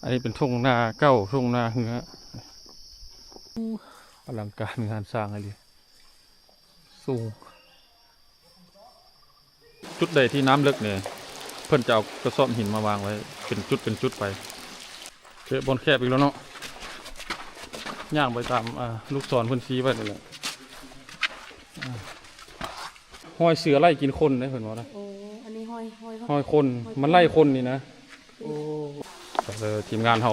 นนี้เป็นทุ่งนาเก้าทุ่งนาเหืออลังการงานสร้างอะไรสูงจุดใดที่น้ำลึกเนี่ยเพิ่นจะเอากระสอบหินมาวางไว้เป็นจุดไปเจอบนแคบอีกแล้วเนาะย่างไปตามลูกศรเพิ่นชี้ไว้นี่แหละห้อยเสือไล่กินคนได้เพิ่นว่านะโอ้อันนี้ห้อยคนมันไล่คนนี่นะโอ้ทีมงานเขา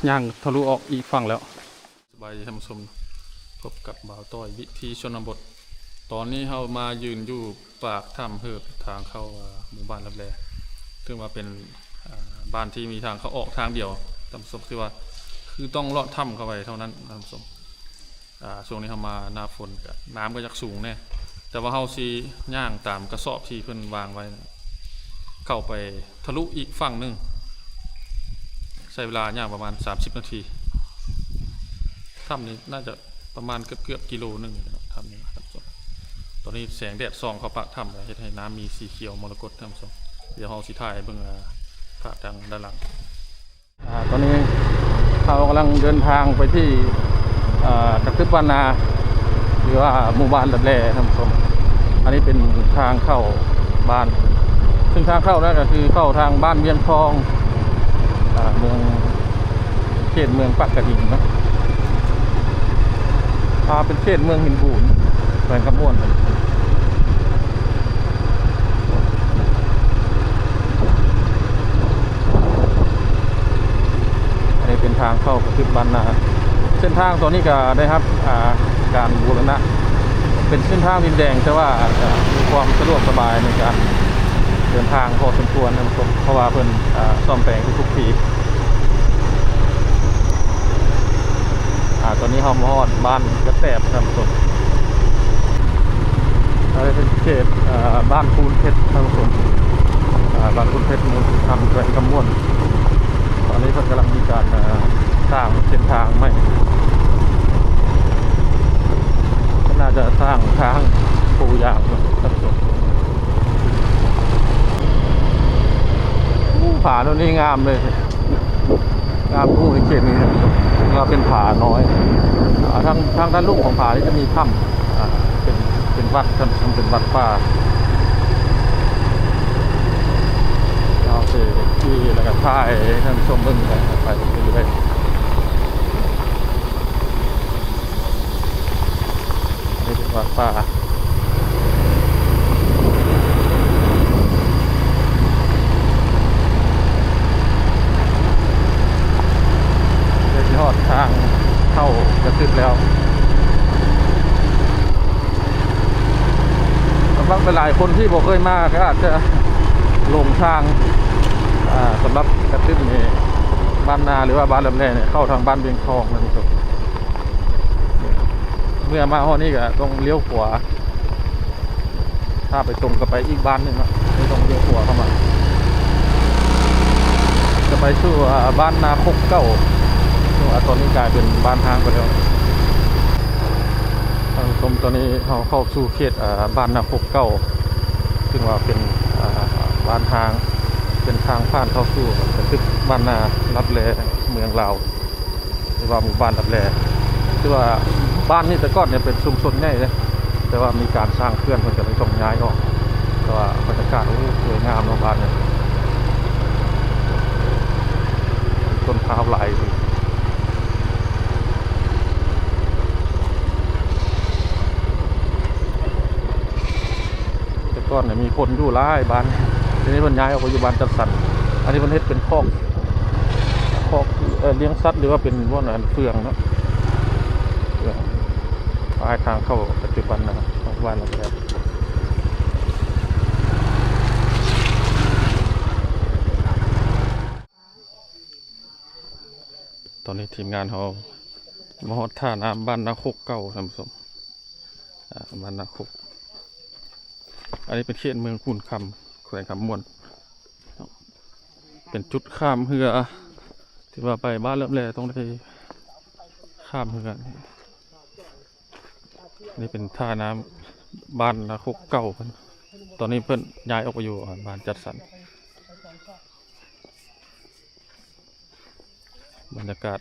ย่างทะลุออกอีกฝั่งแล้วสบายท่านผู้ชมพบกับบ่าวต้อยวิธีชนบทตอนนี้เรามายืนอยู่ปากถ้ำเฮือกทางเข้าหมู่บ้านลับแลซึ่งว่าเป็นบ้านที่มีทางเข้าออกทางเดียวท่านผู้ชมคือว่าคือต้องลอดถ้ำเข้าไปเท่านั้นท่านผู้ชมช่วงนี้เรามาหน้าฝนน้ำก็ยักสูงแน่แต่ว่าเราซีย่างตามกระสอบที่เพิ่นวางไว้เข้าไปทะลุอีกฝั่งหนึ่งใช้เวลาย่างประมาณ30 นาทีถ้ำนี้น่าจะประมาณเกือบกิโลนึงนะครับถ้ำนี้ครับตอนนี้แสงแดดส่องเข้าปากถ้ำเลยให้น้ำมีสีเขียวมรกตท่านผู้ชมเดี๋ยวเราสีถ่ายเบื้องภาพทางด้านหลังตอนนี้เรากำลังเดินทางไปที่กระตึบบ้านนาหรือว่าหมู่บ้านลับแลท่านผู้ชมอันนี้เป็นทางเข้าบ้านซึ่งทางเข้านั่นก็คือเข้าทางบ้านเวียงทองเมืองเขตเมืองปักกระดิ่งนะเป็นเขตเมืองหินบูนแขวงคำม่วนอันนี้เป็นทางเข้ากระตึบบ้านนาเส้นทางตอนนี้ก็ได้ครับการบูรณะเป็นเส้นทางดินแดงแต่ว่ามีความสะดวกสบายในการเดินทางพอสมควรนะครับเพราะว่าเพิ่นซ่อมแปลงทุกทีตอนนี้เรามาฮอดบ้านกระแตบครับผมอะไรเป็นเขตบ้านคูนเพชรครับผมบ้านคูนเพชรมูลทำแขวงคำม่วนตอนนี้เพิ่นกำลังมีการสร้างเส้นทางใหม่ก็น่าจะสร้างทางปูยางครับผมผาตัวนี้งามเลยงามผู้ในเขตนี้เราเป็นผาน้อยทางด้านลุ่มของผาที่จะมีถ้ำเป็นวัดเป็นวัดป่าเราไปที่แล้วก็ถ่ายท่านชมเบื้องไปเรื่อยๆนี่เป็นวัดป่าทางเข้ากระตึบแล้วสำหรับหลายคนที่บอกเคยมาก็อาจจะหลงทางสำหรับกระตึบนี่บ้านนาหรือว่าบ้านลำแลเนี่ยเข้าทางบ้านเวียงทองนะครับเมื่อมาห้อนี้ก็ต้องเลี้ยวขวาถ้าไปตรงก็ไปอีกบ้านหนึ่งนะไม่ต้องเลี้ยวขวาเข้ามาจะไปสู่บ้านนาคกเก้าตอนนี้กลายเป็นบ้านทางไปแล้วทางชมตอนนี้เราเข้าสู่เขตบ้านนาคกเก้าซึ่งว่าเป็นบ้านทางเป็นทางผ่านเข้าสู่กระตึกบ้านนาลับแลเมืองลาวหรือว่าหมู่บ้านลับแลคือว่าบ้านนี้แต่ก่อนเนี่ยเป็นชุมชนใหญ่เลยแต่ว่ามีการสร้างเขื่อนเพื่อจะไปส่งย้ายออกแต่ว่าบรรยากาศสวยงามของบ้านเนี่ยต้นพร้าวหลายก่อนเนี่ยมีคนอยู่หลายบ้านทีนี้มันย้ายออกไปอยู่บ้านจัดสรรอันนี้มันเฮ็ดเป็นคอกเลี้ยงสัตว์หรือว่าเป็นพวกนั้นเฟืองนะปลายทางเข้าปัจจุบันนะครับของบ้านเราแล้วตอนนี้ทีมงานเขามาฮอดท่าน้ำบ้านนาคกเก่าท่านผู้ชมบ้านนาคกอันนี้เป็นเขตเมืองคูนคำแขวงคำม่วนเป็นจุดข้ามเรือที่ว่าไปบ้านเริ่มแรกต้องได้ข้ามเรือนี่เป็นท่าน้ำบ้านนาคกเก่าตอนนี้เพิ่นย้ายออกไปอยู่บ้านจัดสรร บรรยากาศ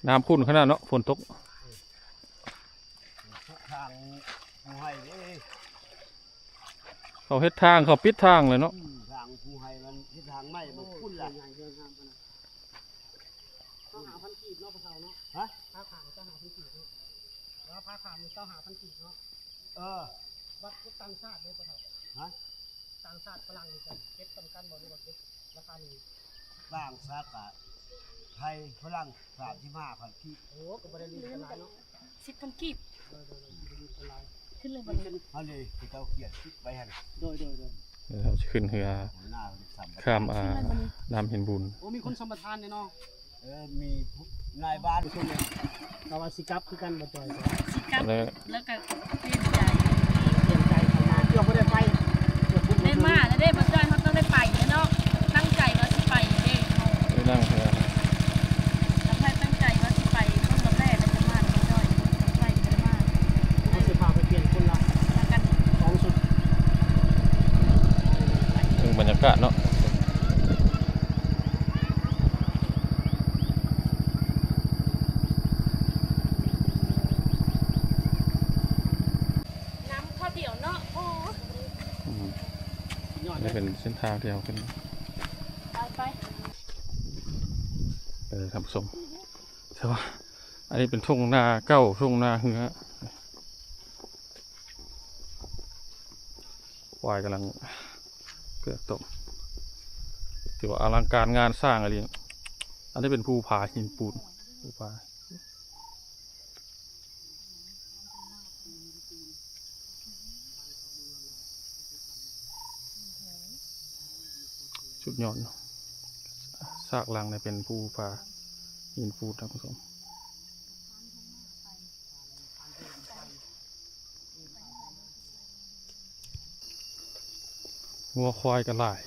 น้ำขุ่นขนาดเนาะฝนตกทางผู้ให้เขาเฮ็ดทางเขาปิดทางเลยเนาะทางผู้ให้มันเฮ็ดทางไม่มันคุ้นละใหญ่เดินทางไปนะต้องหาพันกีบเนาะพวกเขาเนาะฮะผ้าขาวต้องหาพันกีบเนาะแล้วผ้าขาวมีต้องหาพันกีบเนาะวัดต่างชาติเลยพวกเขาฮะต่างชาติฝรั่งจะเก็บกันบ่หรือว่าเก็บราคานี้ต่างชาติไทยฝรั่ง35,000กีบโอ้ก็บ่ได้ลืมกันหลายเนาะ10,000กีบขึ้นเลยบ่นี่เฮาเลยเจ้าเขียนคิดไว้หั่นโดยเราจะขึ้นเรือข้ามน้ำเห็นบุญโอ้มีคนสัมปทานเนี่ยเนาะมีนายบ้านช่วงนี้เราว่าสิกลับคือกันบ่จ่อยสิกลับแล้วก็เปลี่ยนใจเข้ามาเพื่อบ่ได้ไปได้มาแล้วได้บ่จ่อยเฮาต้องได้ไปเนาะตั้งใจว่าสิไปเด้เฮาได้นั่งเรือแล้วให้ตั้งใจว่าสิไปต้นลำแรกแล้วจะมาบ่จ่อยไปได้มาเฮาสิพาไปเปลี่ยนคนละแล้วกัน2ชุดถึงบรรยากาศเนาะนี่เป็นเส้นทางที่เราขึ้นไปทำสมใช่ปะอันนี้เป็นทุ่งนาเก้าทุ่งนาเหือควายกำลังเกิดตกถือว่าอลังการงานสร้างอะไรอันนี้เป็นภูผาหินปูนภูผาชุดยอดซากลังเนี่ยเป็นภูผาหินปูนท่านผู้ชมงัวควายกันหลาย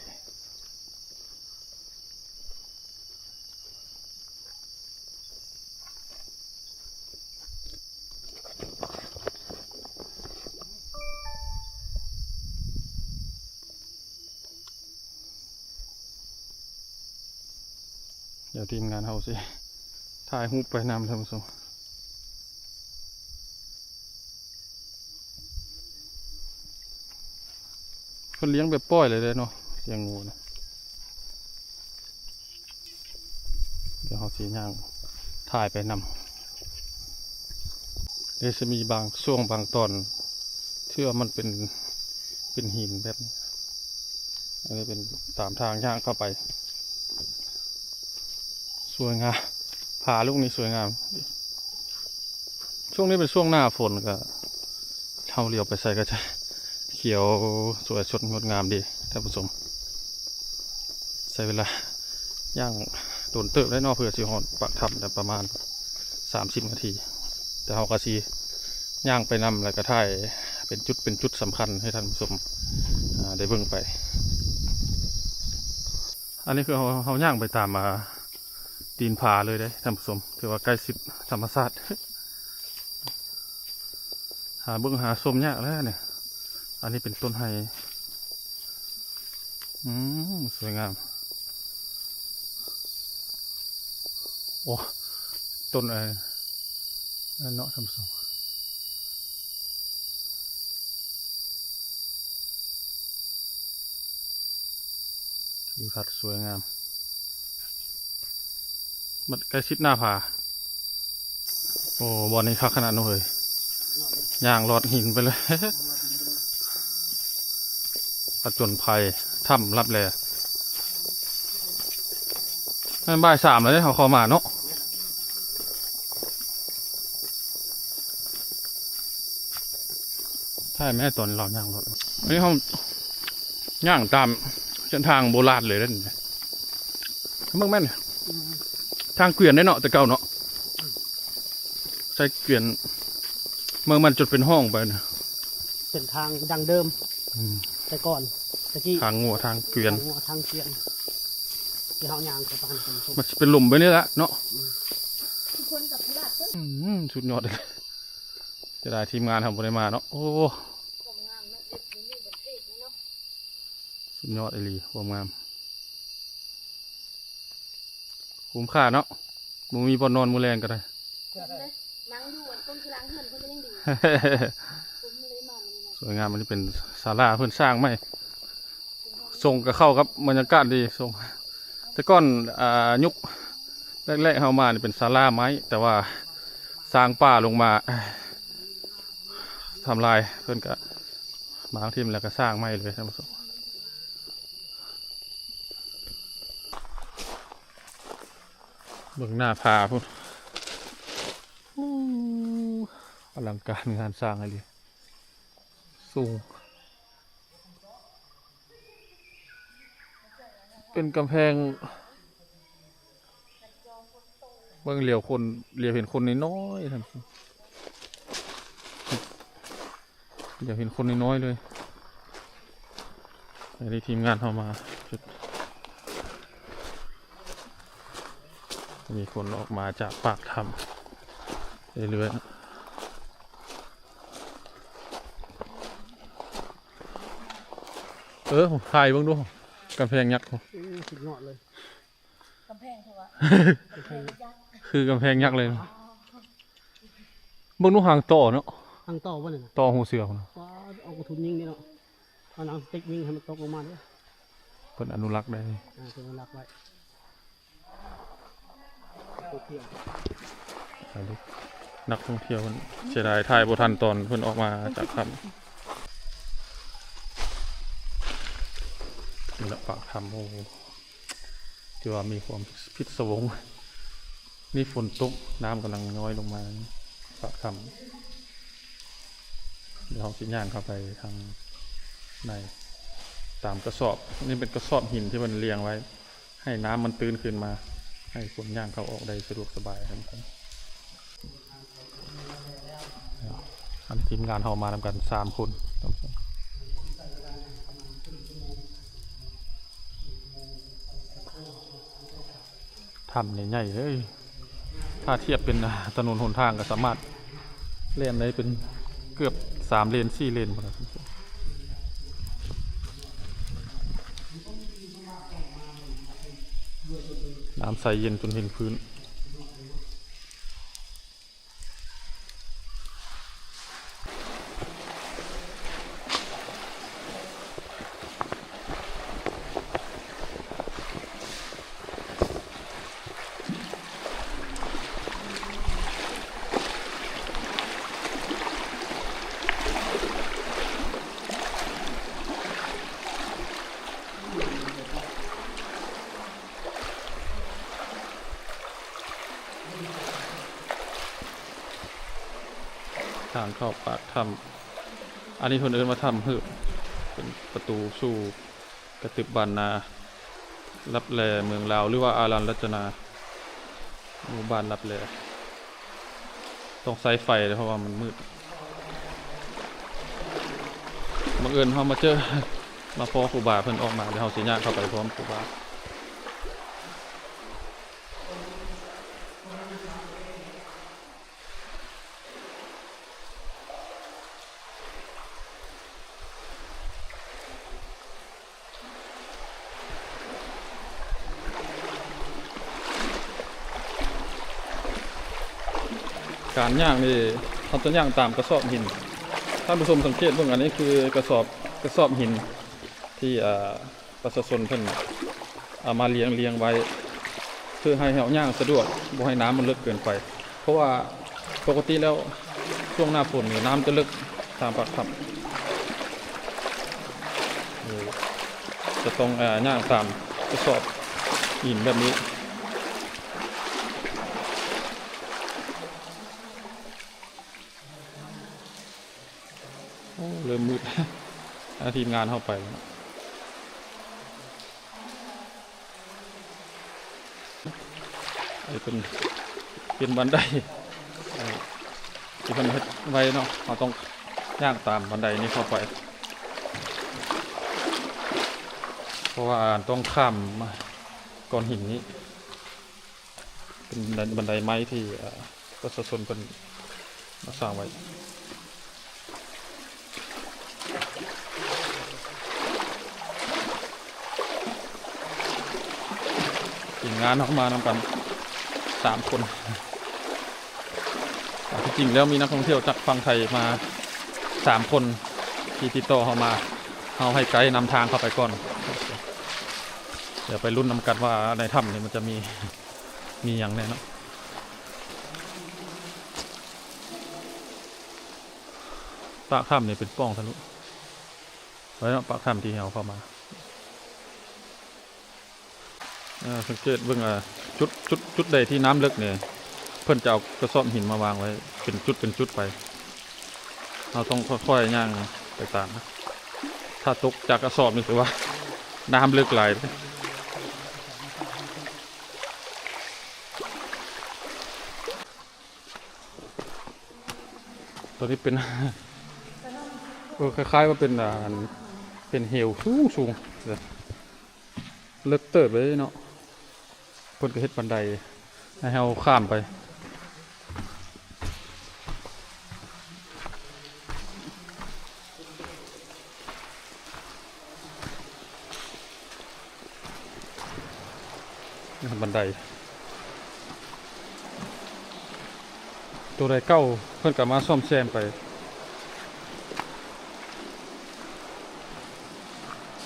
เดี๋ยวทีมงานเขาสิถ่ายรูปไปนำท่านผู้ชมคนเลี้ยงแบบป้อยเลยเนาะเลี้ยงงูนะเดี๋ยวเขาสีย่างถ่ายไปนำเดี๋ยวจะมีบางช่วงบางตอนที่ว่ามันเป็นหินแบบนี้อันนี้เป็นตามทางย่างเข้าไปสวยงามผาลูกนี้สวยงามช่วงนี้เป็นช่วงหน้าฝนก็เท่าเรียวไปใส่ก็จะเขียวสวยสดงดงามดีท่านผู้ชมใช้เวลาย่างโดนเติบได้นอกเพื่อสิหอดปักทับแต่ประมาณ30 นาทีแต่เขาก็สีย่างไปนำแล้วก็ถ่ายเป็นจุดสำคัญให้ท่านผู้ชมได้เบิ่งไปอันนี้คือเขาย่างไปตามมาตีนผาเลยได้ท่านผู้ชมถือว่าใกล้ชิดธรรมชาติหาเบิ่งหาชมยากแล้วเนี่ยอันนี้เป็นต้นไฮสวยงามโอ้ต้นเนาะท่านผู้ชมทิวทัศน์สวยงามมันใกล้ชิดหน้าผาโอ้บอลนี้คักขนาดนั้นเลยย่างหลอดหินไปเลยผจญภัยถ้ำรับแลนั่นบ่าย3เลยเขาเข้ามาเนาะใช่แม่ตอนเราย่างรถอันนี้เขาย่างตามเส้นทางโบราณเลยนั่นเมื่อแม่นทางเกวียนได้เนาะแต่เก่าเนาะใช้เกวียนเมื่อมันจุดเป็นห้องไปนะเส้นทางดังเดิมแต่ก่อนตะกี้ทางงัวทางเกวียนทางเกวียนที่เขายางกับบ้านมันเป็นหลุมไปนี่แหละเนาะทุกคนกับพระชุดยอดเลยจะได้ทีมงานทำบริมาเนาะโอ้สุดยอดเลยความงาม คุ้มค่าเนาะมึงมีบอนนอนมือแรงก็ได้ นั่งอยู่ต้นที่ล้างเหือนเพิ่นก็ยังดีผมเลยมา สวยงามมันนี่เป็นศาลาเพื่อนสร้างไหมทรงก็เข้ากับบรรยากาศดีทรงแต่ก่อนยุคแรกๆเข้ามานี่เป็นศาลาไม้แต่ว่าสร้างป่าลงมาทำลายเพื่อนก็มาทิมแล้วก็สร้างไม้เลยท่านผู้ชมเบื้องหน้าผาพุ่นอลังการงานสร้างอะไรสูงเป็นกำแพงเบื้องเหลียวคนเหลียวเห็นคนน้อยๆท่านผู้ชมเหลียวเห็นคนน้อยๆเลยอันนี้ทีมงานเข้ามามีคนออกมาจากปากถ้ำเรื่อยๆผมถ่ายเบ้างดูกำแพงยักษ์ สุดยอดเลย กำแพงเถอะวะ คือกำแพงยักษ์เลยนะเบ้างดูหางต่อเนาะ ทางต่อวะเนี่ยนะ ต่อหูเสือนะ ว้าเอากระทุนยิงนี่เนาะเอาหนังสติ๊กยิงให้มันตกลงมาเนี่ย เป็นอนุรักษ์ได้ เป็นหลักไว้โอเค นักท่องเที่ยวมันเสียดายถ่ายโบทันตอนเพิ่นออกมาจากถ้ำนี่แหละปากถ้ำโอ้ที่ว่ามีความพิศวงนี่ฝนตกน้ำกำลังย้อยลงมาปากถ้ำเดี๋ยวเราสิย่างเข้าไปทางในตามกระสอบนี่เป็นกระสอบหินที่มันเรียงไว้ให้น้ำมันตื้นขึ้นมาให้คนย่างเข้าออกได้สะดวกสบายครับอันทีมงานเรามาทำกัน3 คนทำใหญ่ๆเลยถ้าเทียบเป็นถนนหนทางก็สามารถเล่นได้เป็นเกือบ3 เลน 4 เลนหมดแล้วน้ำใสเย็นจนเห็นพื้นทางเข้าปากถ้ำอันนี้คนอื่นมาทำเพื่อเป็นประตูสู่กระตึบบานนารับแลเมืองลาวหรือว่าอารันรัตนาหมู่บ้านรับแลต้องใช้ไฟเลยเพราะว่ามันมืดบังเอิญเขามาเจอมาพอครูบาเพิ่นออกมาเดี๋ยวเขาสิญาเข้าไปพร้อมครูบาการย่างนี่เขาจะย่างตามกระสอบหินท่านผู้ชมสังเกตเบื้องอันนี้คือกระสอบหินที่ประชาชนเพิ่นเอามาเลี้ยงไว้เพื่อให้เราย่างสะดวกบ่ให้น้ำมันลึกเกินไปเพราะว่าปกติแล้วช่วงหน้าฝนนี่น้ำจะลึกตามปากถ้ำจะต้องย่างตามกระสอบหินแบบนี้เริ่มมืด ทีมงานเข้าไปแล้วเป็นบันไดที่เพิ่นเฮ็ดไว้เนาะเราต้องย่างตามบันไดนี้เข้าไปเพราะว่าต้องข้ามก้อนหินนี้เป็นบันไดไม้ที่ประชาชนเป็นมาสร้างไว้ทีมงานออกมานำกัน 3 คนที่จริงแล้วมีนักท่องเที่ยวจากฝั่งไทยมา3 คนที่ติดต่อเขามาเอาให้ไกด์นำทางเข้าไปก่อนเดี๋ยวไปลุ้นนำกันว่าในถ้ำนี่มันจะมีอย่างแน่เนาะปากถ้ำนี่เป็นป้องทะลุไว้เนาะปากถ้ำที่เราเข้ามาสังเกตเบื้องจุดใดที่น้ำลึกเนี่ยเพื่อนจะเอากระสอบหินมาวางไว้เป็นจุดไปเราต้องค่อยๆย่างไปตามนะถ้าตกจากกระสอบนี่ถือว่าน้ำลึกหลายตัวนี้เป็น คล้ายๆว่าเป็นเหวสูงเลิกเติบไปเนาะเพิ่นก็เฮ็ดบันไดให้เราข้ามไปนี่บันไดตัวใดเก้าเพิ่นก็มาซ่อมแซมไป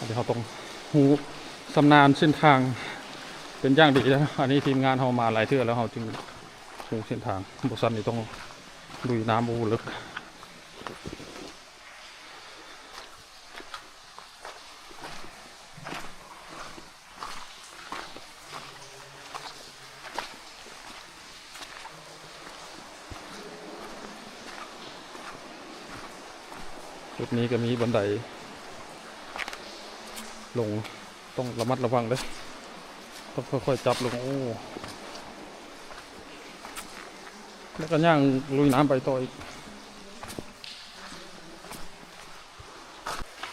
เดี๋ยวเขาต้องหูสำนาญเส้นทางเป็นอย่างดีแล้วอันนี้ทีมงานเขามาหลายเทื่อแล้วเขาจึงหูเส้นทางบสันนี่ต้องลุยน้ำลึกจุดนี้ก็มีบันไดลงต้องระมัดระวังเลยต้องค่อยๆจับลงโอ้แล้วก็ย่างลุยน้ำไปต่ออีก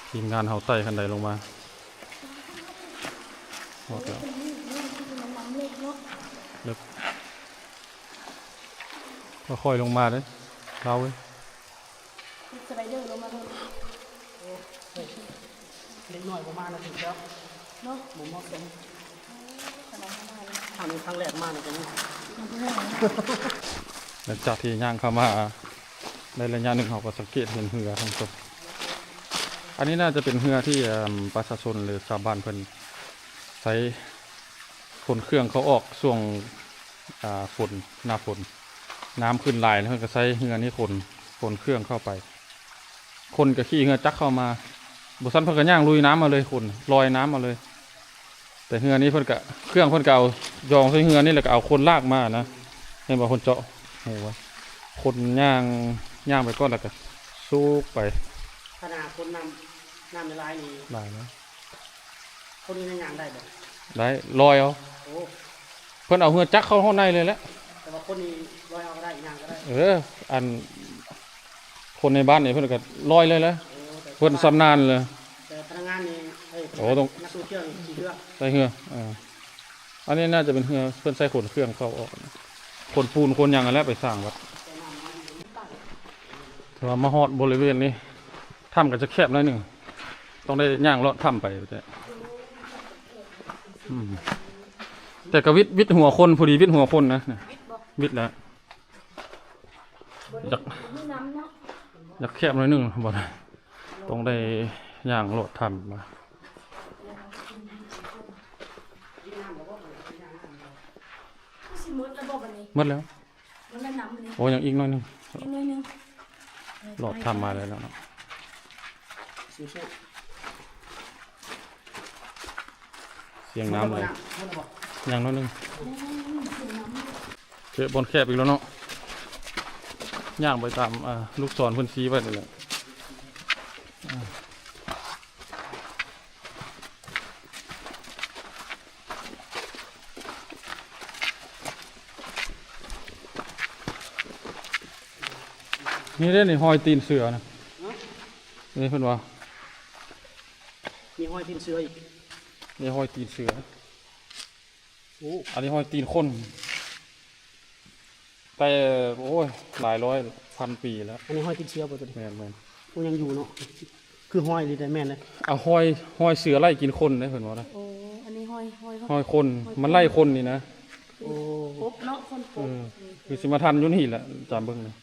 ทีมงานเฮาไต่คันใดลงมาหมดแล้วลึกค่อยๆลงมาเลยเราเว้ยสไลเดอร์ลงมาเลยเล็กหน่อยประมาณนาทีแล้วเนาะหมูมอสเป็นทำเป็นครั้งแรกมากเลยตรงนี้หลังจากที่ย่างเข้ามาในระยะหนึ่งเขาก็สังเกตเห็นเรือทั้งตัวอันนี้น่าจะเป็นเรือที่ประชาชนหรือชาวบ้านเพิ่นใช้ขนเครื่องเขาออกช่วงฝนหน้าฝนน้ำขึ้นหลายแล้วเพิ่นก็ใช้เรือนี้ขนเครื่องเข้าไปคนกับขี่เรือจักเข้ามาบุษันเพิ่นก็ย่างลุยน้ำมาเลยคนลอยน้ำมาเลยแต่เรือนี้เพิ่นก็เครื่องเพิ่นก็เอายองใส่เรือนี่แหละก็เอาคนลากมานะเห็นบ่คนเจาะโหคนย่างไปก้อนแล้วก็สู้ไปขนาดคนน้ำในลายนี่ลายนะคนนี้ในย่างได้บ่ได้ลอยเอาเพิ่นเอาเรือจักเข้าห้องในเลยแหละแต่ว่าคนนี้ลอยเอาก็ได้ย่างก็ได้อันคนในบ้านนี่เพิ่นก็ลอยเลยแหละเพิ่นชำนาญเลยแต่พนักงานนี่ต้องนักสู้เครื่องขี่เรือใส่เรืออันนี้น่าจะเป็นเรือเพิ่นใส่ขนเครื่องเข้าออกคนปูนคนยังอะไรไปสร้างวัดถ้ามาฮอดบริเวณนี้ถ้ำก็จะแคบหน่อยหนึ่งต้องได้ย่างเลาะถ้ำไปแต่ก็วิทย์หัวคนพอดีวิทย์หัวคนนะวิทย์แล้วอยากแคบหน่อยหนึ่งบอกต้องได้ย่างเลาะถ้ำมาหมดแล้วโอ้ยังอีกน้อยนึงหลอดทำมาเลยแล้วเนาะเสียงน้ำเลยยังน้อยนึงเจอบอลแคบอีกแล้วเนาะย่างไปตามลูกศรพื้นที่ไว้เลยนี่เล่นในหอยตีนเสือนะนี่เพิ่นว่ามีหอยตีนเสืออีกนี่หอยตีนเสืออันนี้หอยตีนคนแต่โอ้ยหลายร้อยพันปีแล้วอันนี้หอยตีนเสือป่ะตัวนี้แม่นมันยังอยู่เนาะคือหอยดีแต่แม่นเลยเอาหอยเสือไล่กินคนได้เพิ่นว่านะโอ้อันนี้หอยคนมันไล่คนนี่นะ โอ้ ปุ๊บเนาะคนปุ๊บ คือสิมาทันอยู่นี่แหละจำเบิ่งนี่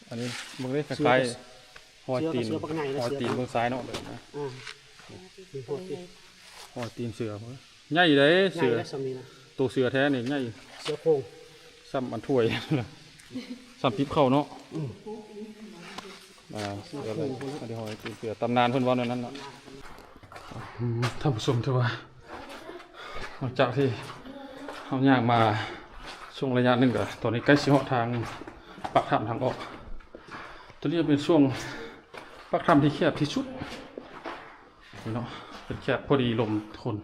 อันนี้เบิ่งได้คล้ายๆหอยตีนหอยตีนเบิ่งซ้ายเนาะเด้อนะ มีโพดสิ หอยตีนเสือเพิ่นใหญ่เด้ ใหญ่ เสือ และสมีนะ ตัวเสือแท้นี่ใหญ่ เสือโคร่ง ซ้ำอันถ้วย ซ้ำติ๊บเข้าเนาะเสืออะไรอันนี้หอยตีนเสือตำนานเพิ่นเว้านั่นน่ะท่านผู้ชมถือว่าหลังจากที่เฮาย่างมาช่วงระยะหนึงก็ตอนนี้ใกล้สิฮอดทางปากถ้ำทางออกตัวนี้เป็นช่วงปากถ้ำที่แคบที่สุดนี่เนาะเป็นแคบพอดีลมทน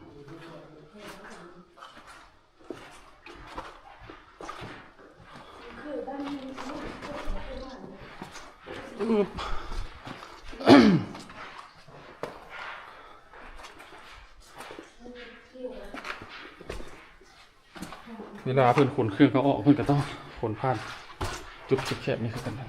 เวลาเพิ่นขนเครื่องเขาออกเพิ่นก็ต้องขนผ่านจุดแคบๆนี่คือกันนะ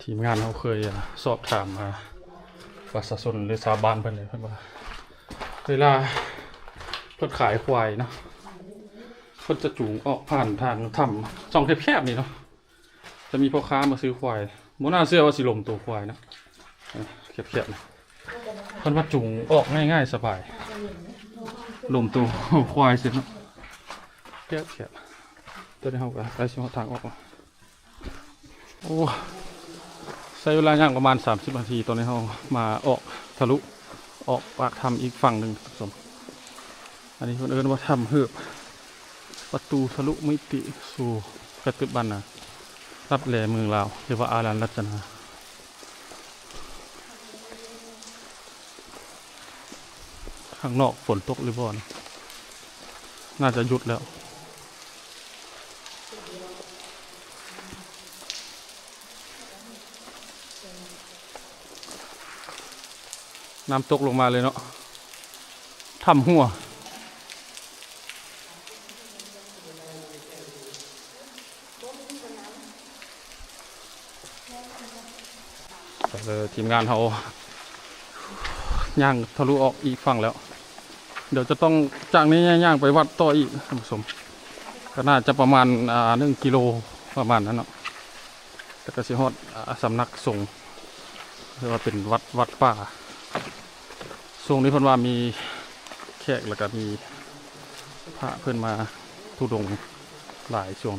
ทีมงานเขาเคยสอบถามมาประชาชนหรือชาวบ้านเพิ่นเลยเพิ่นว่าเวลาเพิ่นขายควายเนาะเพิ่นจะจูงออกผ่านทางถ้ำช่องแคบๆนี่เนาะจะมีพ่อค้ามาซื้อควายบ่น่าเชื่อว่าสิลมตัวควายนะแคบๆนะเพิ่นว่าจูงออกง่ายๆสบายลมตัวควายเสร็จเนาะแคบๆตัวนี้เฮาก็ได้สิฮอดทางออกแล้วโอ้ใช้เวลาย่างประมาณ30นาทีตอนนี้เรามาออกทะลุออกปากถ้ำอีกฝั่งหนึ่งสมอันนี้คนเอิ้นว่าถ้ำเหือบประตูทะลุมิติสู่ปัจจุบันนะรับแลเมืองลาวหรือว่าอารันรัตนาข้างนอกฝนตกหรือบ่นะน่าจะหยุดแล้วน้ำตกลงมาเลยเนาะถ้ำหัวทีมงานเขาย่างทะลุออกอีกฝั่งแล้วเดี๋ยวจะต้องจากนี้ย่างไปวัดต่ออีกท่านผู้ชมก็น่าจะประมาณ1 กิโลประมาณนั้นเนาะแต่ก็สิฮอดสำนักสงฆ์เรียกว่าเป็นวัดป่าช่วงนี้เพิ่นว่ามีแขกแล้วก็มีพระเพิ่นมาทุดงค์หลายช่วง